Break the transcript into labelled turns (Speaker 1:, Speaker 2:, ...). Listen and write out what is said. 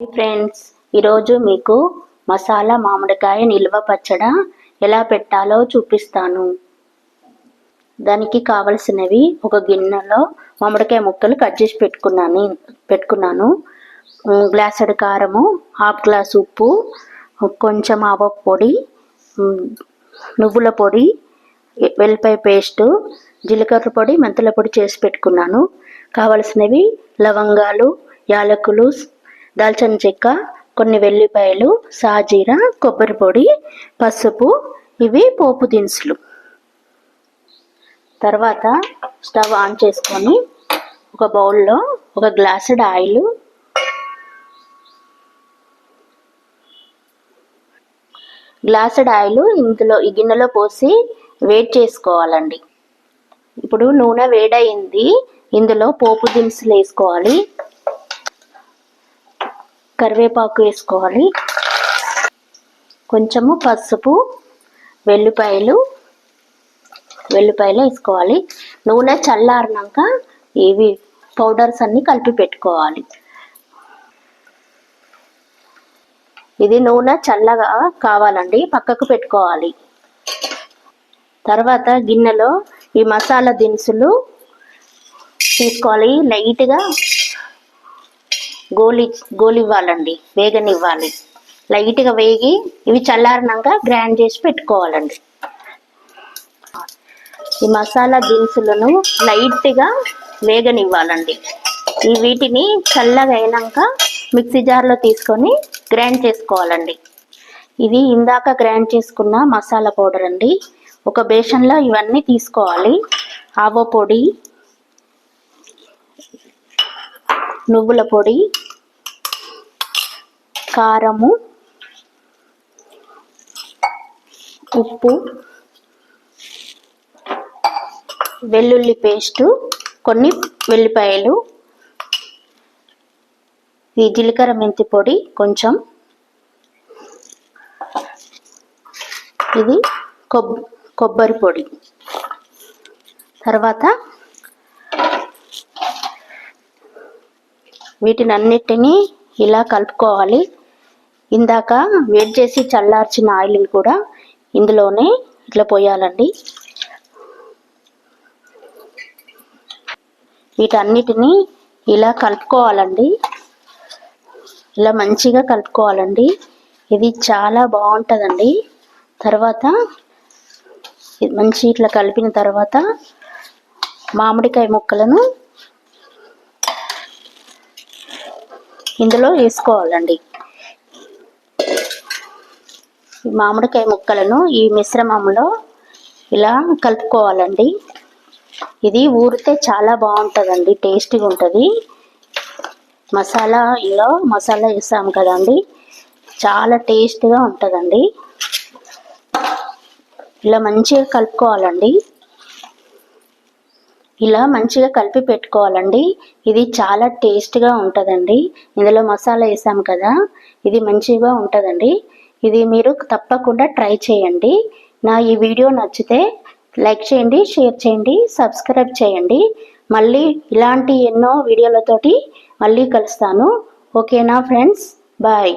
Speaker 1: Friends, ఈరోజు మీకు మసాలా మామిడికాయ నిల్వ పచ్చడి ఎలా పెట్టాలో చూపిస్తాను. దానికి కావలసినవి ఒక గిన్నెలో మామిడికాయ ముక్కలు కట్ చేసి పెట్టుకున్నాను. గ్లాసుడు కారము, హాఫ్ గ్లాస్ ఉప్పు, కొంచెం ఆవాల పొడి, నువ్వుల పొడి, వెల్లిపాయ పేస్టు, జీలకర్ర పొడి, మెంతుల పొడి చేసి పెట్టుకున్నాను. కావలసినవి లవంగాలు, యాలకులు, దాల్చిన చెక్క, కొన్ని వెల్లిపాయలు, సాజీర, కొబ్బరి పొడి, పసుపు. ఇవి పోపు దినుసులు. తర్వాత స్టవ్ ఆన్ చేసుకొని ఒక బౌల్లో ఒక గ్లాసుడు ఆయిల్, ఇందులో ఈ గిన్నెలో పోసి వేడి చేసుకోవాలండి. ఇప్పుడు నూనె వేడయింది. ఇందులో పోపు దినుసులు వేసుకోవాలి. కరివేపాకు వేసుకోవాలి. కొంచెము పసుపు, వెల్లిపాయలు వేసుకోవాలి. నూనె చల్లారినాక ఇవి పౌడర్స్ అన్ని కలిపి పెట్టుకోవాలి. ఇది నూనె చల్లగా కావాలండి, పక్కకు పెట్టుకోవాలి. తర్వాత గిన్నెలో ఈ మసాలా దినుసులు తీసుకోవాలి. లైట్గా గోలివ్వాలండి, వేగనివ్వాలి. లైట్గా వేగి ఇవి చల్లారినాక గ్రైండ్ చేసి పెట్టుకోవాలండి. ఈ మసాలా దినుసులను లైట్గా వేగనివ్వాలండి. వీటిని చల్లగా అయినాక మిక్సీ జార్లో తీసుకొని గ్రైండ్ చేసుకోవాలండి. ఇది ఇందాక గ్రైండ్ చేసుకున్న మసాలా పౌడర్ అండి. ఒక బేషన్లో ఇవన్నీ తీసుకోవాలి. ఆవ పొడి, నువ్వుల పొడి, కారము, ఉప్పు, వెల్లుల్లి పేస్టు, కొన్ని వెల్లిపాయలు, ఈ జీలకర్ర మెంతి పొడి కొంచెం, ఇది కొబ్బరి పొడి. తర్వాత వీటినన్నిటినీ ఇలా కలుపుకోవాలి. ఇందాక వేడి చేసి చల్లార్చిన ఆయిల్ కూడా ఇందులోనే ఇట్లా పోయాలండి. వీటన్నిటిని ఇలా కలుపుకోవాలండి. ఇలా మంచిగా కలుపుకోవాలండి. ఇది చాలా బాగుంటుందండి. తర్వాత మంచి ఇట్లా కలిపిన తర్వాత మామిడికాయ ముక్కలను ఇందులో వేసుకోవాలండి. మామిడికాయ ముక్కలను ఈ మిశ్రమంలో ఇలా కలుపుకోవాలండి. ఇది ఊరితే చాలా బాగుంటుందండి, టేస్టీగా ఉంటుంది. మసాలా వేసాం కదండి, చాలా టేస్ట్గా ఉంటుందండి. ఇలా మంచిగా కలుపుకోవాలండి. ఇలా మంచిగా కలిపి పెట్టుకోవాలండి. ఇది చాలా టేస్ట్గా ఉంటుందండి. ఇందులో మసాలా వేసాం కదా, ఇది మంచిగా ఉంటుందండి. ఇది మీరు తప్పకుండా ట్రై చేయండి. నా ఈ వీడియో నచ్చితే లైక్ చేయండి, షేర్ చేయండి, సబ్స్క్రైబ్ చేయండి. మళ్ళీ ఇలాంటి ఎన్నో వీడియోలతోటి మళ్ళీ కలుస్తాను. ఓకేనా ఫ్రెండ్స్? బాయ్.